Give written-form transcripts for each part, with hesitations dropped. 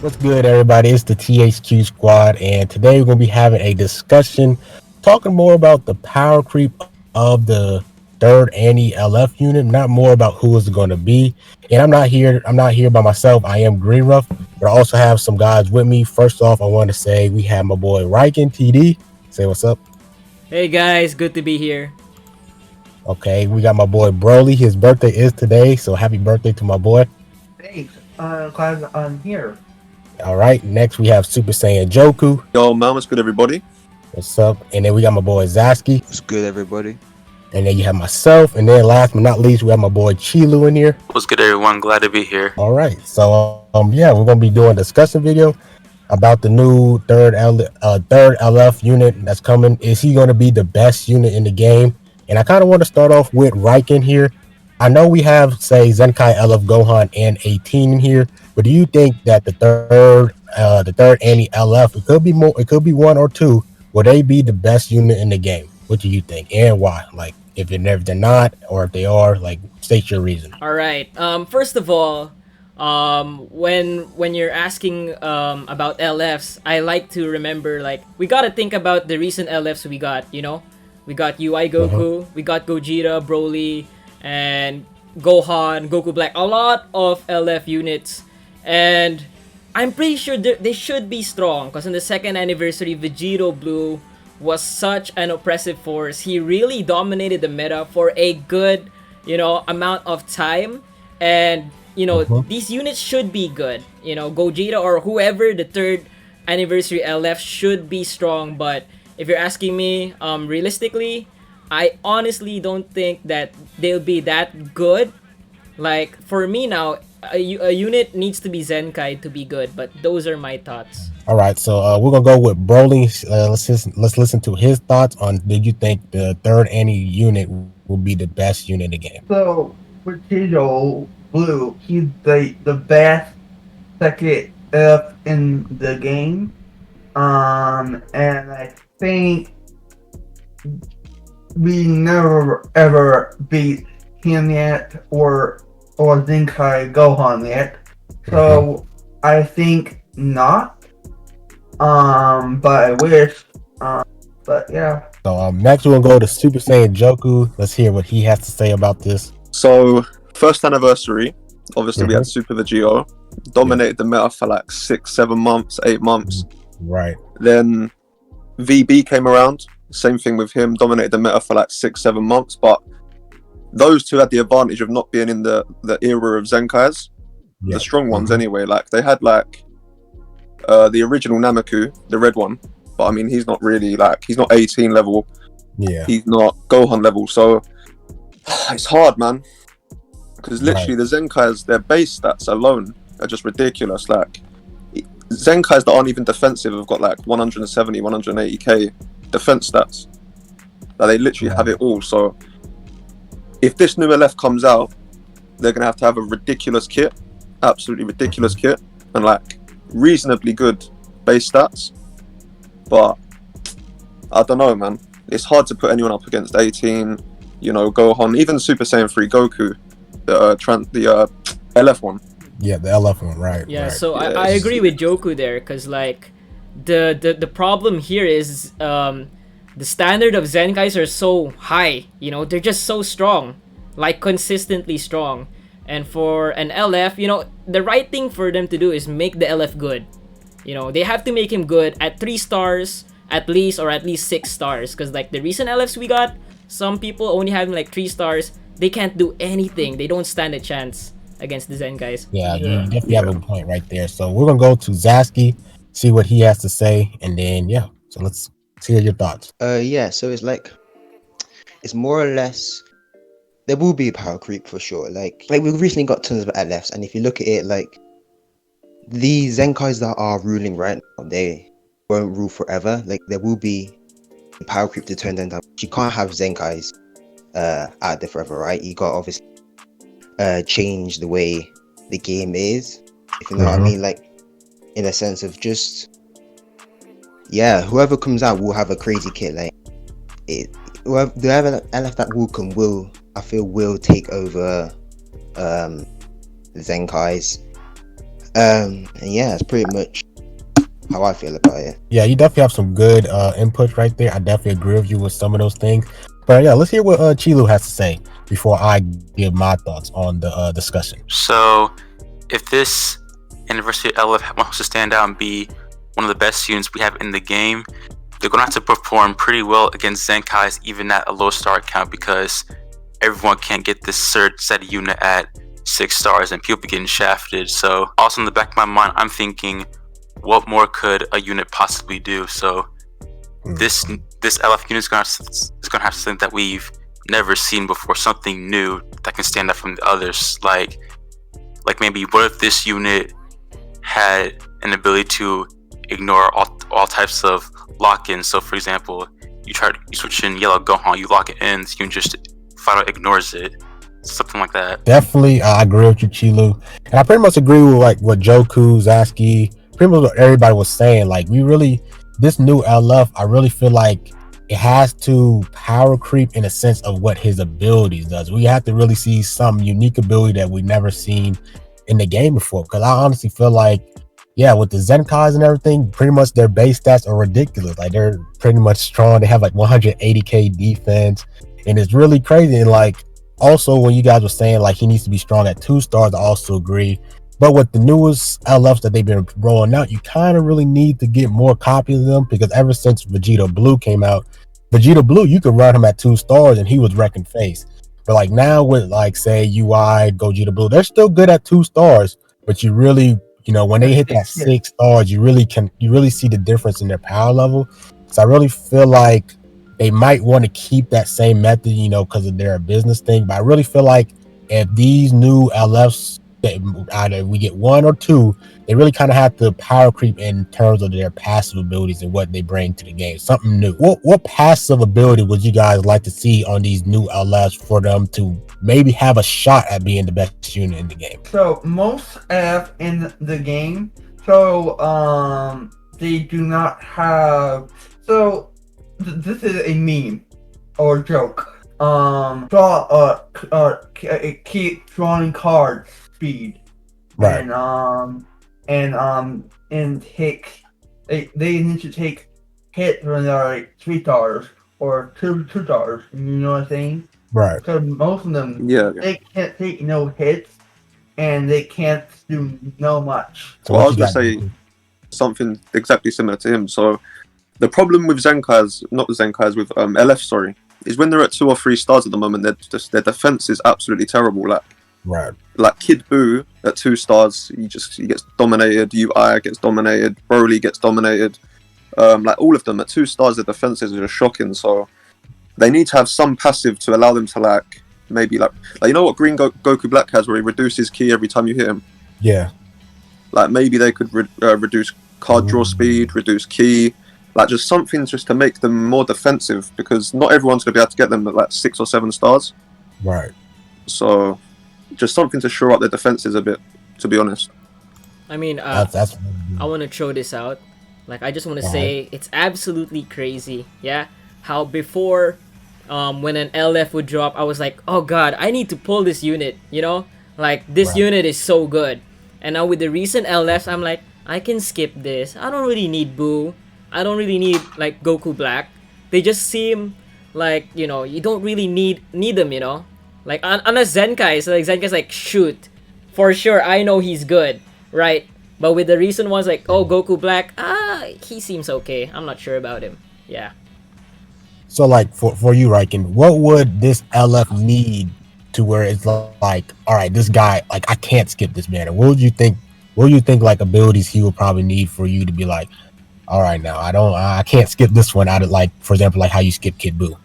What's good, everybody? It's the THQ squad, and today we're going to be having a discussion talking more about the power creep of the third Annie LF unit, not more about who is going to be. And I'm not here by myself. I am Green Rough, but I also have some guys with me. First off, I want to say we have my boy Riken TD. Say what's up. Hey guys, good to be here. Okay, we got my boy Broly. His birthday is today, so happy birthday to my boy. Thanks. Glad I'm here. All right, next we have Super Saiyan Joku. Yo, man, what's good, everybody? What's up? And then we got my boy Zasky. What's good, everybody? And then you have myself. And then last but not least, we have my boy Chilu in here. What's good, everyone? Glad to be here. All right. So, yeah, we're going to be doing a discussion video about the new third LF unit that's coming. Is he going to be the best unit in the game? And I kind of want to start off with Riken here. I know we have, say, Zenkai LF Gohan and 18 in here, but do you think that the third Annie LF, it could be more, it could be one or two, will they be the best unit in the game? What do you think, and why? Like, if they're not, or if they are, like, state your reason. All right. First of all, when you're asking about LFs, I like to remember like we gotta think about the recent LFs we got. You know, we got UI Goku, we got Gogeta, Broly, and Goku Black. A lot of LF units, and I'm pretty sure they should be strong because in the second anniversary, Vegito Blue was such an oppressive force. He really dominated the meta for a good, amount of time. And, these units should be good. Gogeta or whoever the third anniversary LF should be strong. But if you're asking me, realistically, I honestly don't think that they'll be that good. Like, for me now, a unit needs to be Zenkai to be good, but those are my thoughts. All right, so we're gonna go with Broly. Let's listen to his thoughts on. Did you think the third Annie unit will be the best unit in the game? So, Vegito Blue, he's the best second up in the game. And I think we never ever beat him yet, or Zenkai Gohan yet. So I think not. But I wish. But yeah. So next we're gonna go to Super Saiyan Joku. Let's hear what he has to say about this. So, first anniversary, obviously we had Super Vegito, dominated the meta for like 6, 7 months, 8 months. Right. Then VB came around, same thing with him, dominated the meta for like 6, 7 months, but those two had the advantage of not being in the era of Zenkais, the strong ones anyway. Like, they had like the original Nameku, the red one, but I mean, he's not really like, he's not 18 level. Yeah. He's not Gohan level, so it's hard, man. Because literally the Zenkais, their base stats alone are just ridiculous. Like, Zenkais that aren't even defensive have got like 170, 180k defense stats. Like, they literally have it all. So if this new LF comes out, they're gonna have a ridiculous kit, absolutely ridiculous kit, and like reasonably good base stats. But I don't know, man. It's hard to put anyone up against 18, Gohan, even Super Saiyan 3 Goku, the LF one. Yeah, the LF one, right? Yeah, right. so I agree with Joku there, because like the problem here is the standard of Zenkais are so high. They're just so strong, like consistently strong. And for an LF, the right thing for them to do is make the LF good. They have to make him good at 3 stars at least, or at least 6 stars, because like the recent LFs we got, some people only having like 3 stars. They can't do anything. They don't stand a chance against the Zenkais. Yeah, you definitely have a point right there. So we're gonna go to Zasky, see what he has to say, and then so let's hear your thoughts. Yeah, so it's more or less, there will be a power creep for sure. Like we've recently got tons of LFs, and if you look at it, like the Zenkais that are ruling right now, they won't rule forever. Like, there will be a power creep to turn them down. You can't have Zenkais out there forever, right? You got obviously change the way the game is, if you know what I mean, like in a sense of just whoever comes out will have a crazy kit. Like, whoever LF that will come will take over the Zenkais. And yeah, it's pretty much how I feel about it. Yeah, you definitely have some good inputs right there. I definitely agree with you with some of those things. But yeah, let's hear what Chilu has to say before I give my thoughts on the discussion. So, if this Anniversary LF wants to stand out and be one of the best units we have in the game, they're going to have to perform pretty well against Zenkai's even at a low star count, because everyone can't get this third set unit at 6 stars and people be getting shafted. So also in the back of my mind, I'm thinking, what more could a unit possibly do? So this LF unit is going to have something that we've never seen before, something new that can stand out from the others. Like maybe what if this unit had an ability to ignore all types of lock-ins? So for example, you switch in yellow Gohan, you lock it in, so you can just Fido ignores it, something like that. Definitely, I agree with you, Chilu, and I pretty much agree with like what Joku, Zasky, pretty much what everybody was saying. Like this new LF, I really feel like it has to power creep in a sense of what his abilities does. We have to really see some unique ability that we've never seen in the game before. Because I honestly feel like, yeah, with the Zenkais and everything, pretty much their base stats are ridiculous. Like they're pretty much strong. They have like 180k defense, and it's really crazy. And like also when you guys were saying like he needs to be strong at 2 stars, I also agree. But with the newest LFs that they've been rolling out, you kind of really need to get more copies of them, because ever since Vegeta Blue came out, Vegeta Blue, you could run him at 2 stars and he was wrecking face. But like now with like say UI, Gogeta Blue, they're still good at 2 stars, but you really, when they hit that 6 stars, you really see the difference in their power level. So I really feel like they might want to keep that same method, because of their business thing. But I really feel like if these new LFs, that either we get 1 or 2, they really kind of have to power creep in terms of their passive abilities and what they bring to the game. Something new. What passive ability would you guys like to see on these new LFs for them to maybe have a shot at being the best unit in the game? So most F in the game, so they do not have. So this is a meme or joke. Keep drawing cards speed, Right. and take they need to take hits when they're like 3 stars or 2 stars. You know what I'm saying? Right. Because most of them, Yeah. they can't take no hits and they can't do no much. So Well, I what was you going to got? say something exactly similar to him. So the problem with Zenkai's, not the Zenkai's, with LF, sorry, is when they're at 2 or 3 stars at the moment, their defense is absolutely terrible. Right. Like Kid Buu at 2 stars, he gets dominated. UI gets dominated. Broly gets dominated. Like all of them at 2 stars, their defenses are just shocking. So they need to have some passive to allow them to maybe like what Green Goku Black has, where he reduces ki every time you hit him. Yeah. Like maybe they could reduce card draw speed, reduce ki, like just something just to make them more defensive, because not everyone's gonna be able to get them at like 6 or 7 stars. Right. So just something to shore up their defenses a bit, to be honest. I mean, That's I want to throw this out. Like, I just want to say it's absolutely crazy. Yeah, how before, when an LF would drop, I was like, oh god, I need to pull this unit. Like this unit is so good. And now with the recent LFs, I'm like, I can skip this. I don't really need Boo. I don't really need like Goku Black. They just seem like you don't really need them. Like unless Zenkai, so like Zenkai's like shoot, for sure I know he's good, right? But with the recent ones like Goku Black, he seems okay. I'm not sure about him. Yeah. So like for you, Riken, what would this LF need to where it's like, all right, this guy, like I can't skip this man? What would you think? What do you think like abilities he would probably need for you to be like, all right, now I can't skip this one out of, like, for example, like how you skip Kid Buu?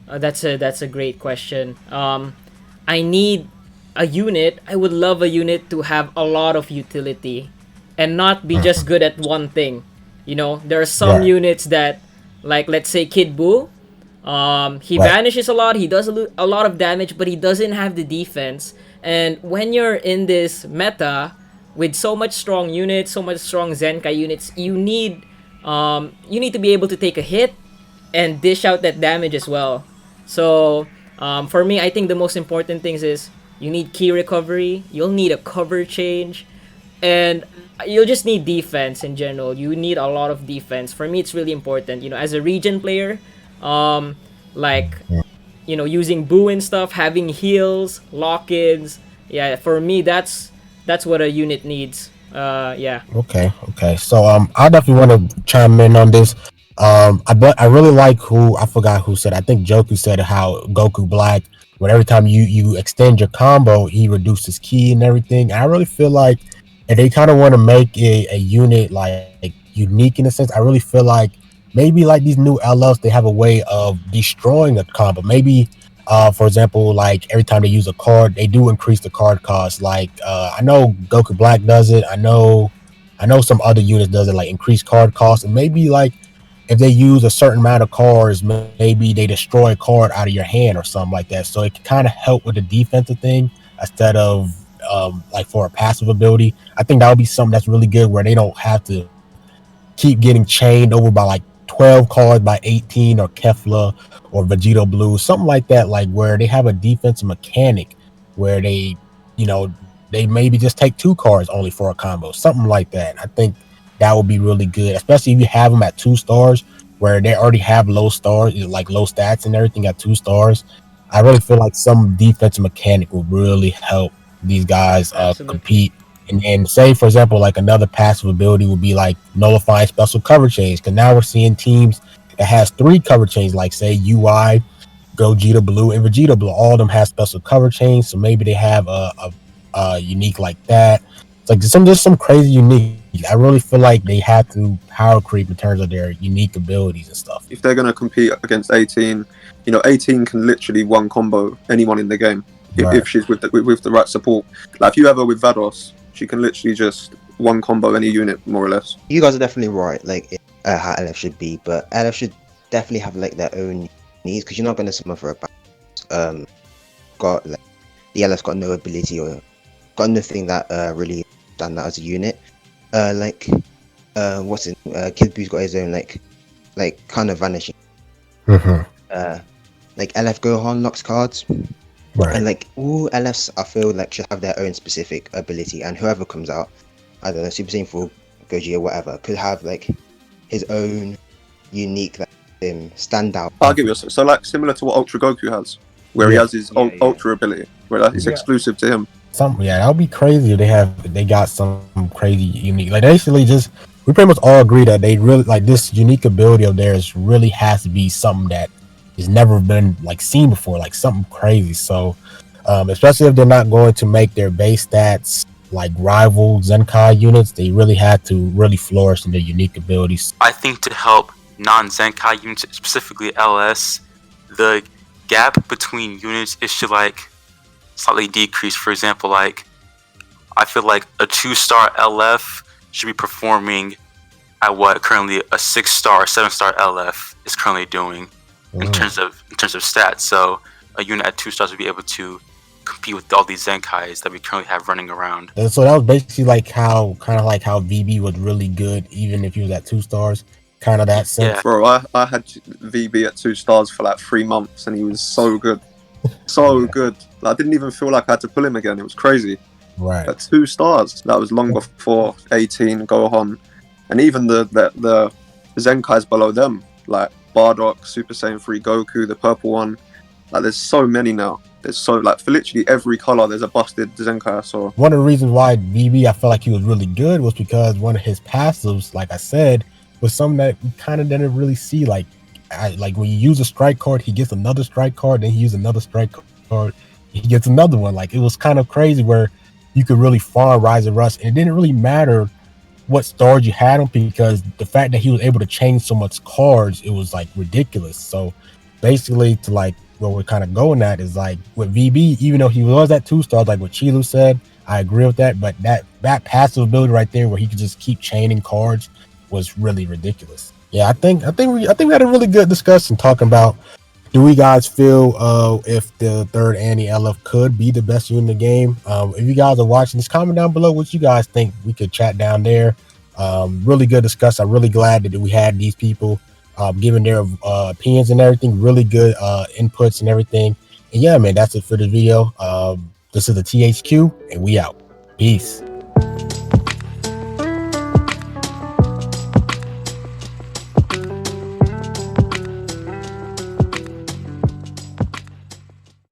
That's a great question. I need a unit. I would love a unit to have a lot of utility, and not be just good at one thing. There are some units that, like let's say Kid Buu, he vanishes a lot. He does a lot of damage, but he doesn't have the defense. And when you're in this meta with so much strong units, so much strong Zenkai units, you need to be able to take a hit and dish out that damage as well. So for me, I think the most important things is you need key recovery. You'll need a cover change. and you'll just need defense in general. You need a lot of defense. For me, it's really important. As a region player, um, like using boo and stuff, having heals, lock-ins. Yeah, for me, that's what a unit needs. Yeah. Okay. So I definitely want to chime in on this. I really like who I forgot who said. I think Joku said how Goku Black. When every time you extend your combo, he reduces ki and everything. And I really feel like if they kind of want to make a unit like unique in a sense, I really feel like maybe like these new LLs they have a way of destroying a combo. Maybe for example, like every time they use a card, they do increase the card cost. Like I know Goku Black does it. I know some other units does it, like increase card cost, and maybe like if they use a certain amount of cards, maybe they destroy a card out of your hand or something like that. So it can kind of help with the defensive thing instead of like for a passive ability. I think that would be something that's really good where they don't have to keep getting chained over by like 12 cards by 18 or Kefla or Vegito Blue, something like that, like where they have a defensive mechanic where they maybe just take 2 cards only for a combo, something like that. I think that would be really good, especially if you have them at 2 stars where they already have low stars, like low stats and everything at 2 stars. I really feel like some defensive mechanic will really help these guys Absolutely. compete. And say, for example, like another passive ability would be like nullifying special cover chains. Because now we're seeing teams that has 3 cover chains, like say UI, Gogeta Blue, and Vegeta Blue. All of them have special cover chains, so maybe they have a unique like that. It's like just some crazy unique. I really feel like they have to power creep in terms of their unique abilities and stuff. If they're going to compete against 18, 18 can literally one combo anyone in the game Right. if she's with the right support. Like if you have her with Vados, she can literally just one combo any unit more or less. You guys are definitely right, like how LF should be, but LF should definitely have like their own needs because you're not gonna summon for a got like the LF's got no ability or got nothing that really stand out as a unit. Like what's it? Kid Boo's got his own like kind of vanishing. Mm-hmm. Like LF Gohan locks cards. Right. And like all LFs, I feel like should have their own specific ability, and whoever comes out, I don't know, Super Saiyan 4, Goji or whatever, could have like his own unique like stand out. I'll give you so like similar to what Ultra Goku has, where he has his Yeah. Ultra ability, where it's Yeah. exclusive to him. That would be crazy if they got some crazy unique. Like basically, just we pretty much all agree that they really like this unique ability of theirs. Really has to be something that has never been like seen before, like something crazy. So, especially if they're not going to make their base stats like rival Zenkai units, they really had to really flourish in their unique abilities. I think to help non-Zenkai units, specifically LS, the gap between units is should like slightly decrease. For example, like I feel like a 2-star LF should be performing at what currently a 6-star, 7-star LF is currently doing in terms of stats. So a unit at 2 stars would be able to compete with all these Zenkais that we currently have running around. And so that was basically like how VB was really good, even if he was at 2 stars. Kind of that sense. Yeah. Bro, I had VB at 2 stars for like 3 months, and he was so good, so good. Like, I didn't even feel like I had to pull him again. It was crazy. Right. At 2 stars, that was long before 18 Gohan, and even the Zenkais below them, like Bardock, Super Saiyan 3 Goku, the purple one. Like, there's so many now. There's so, like, for literally every color, there's a busted Zenkai I saw. One of the reasons why VB I felt like he was really good was because one of his passives, like I said, was something that we kind of didn't really see. Like when you use a strike card, he gets another strike card, then he uses another strike card, he gets another one. Like, it was kind of crazy where you could really farm Rise and Rush, and it didn't really matter what stars you had him because the fact that he was able to change so much cards, it was like ridiculous. So basically, to like where we're kind of going at is like with VB, even though he was at 2 stars, like what Chilu said, I agree with that. But that passive ability right there, where he could just keep chaining cards, was really ridiculous. Yeah, I think we had a really good discussion talking about, do we guys feel if the third Anni LF could be the best unit in the game? If you guys are watching this, comment down below what you guys think. We could chat down there. Really good discussion. I'm really glad that we had these people giving their opinions and everything. Really good inputs and everything. And yeah, man, that's it for the video. This is the THQ, and we out. Peace.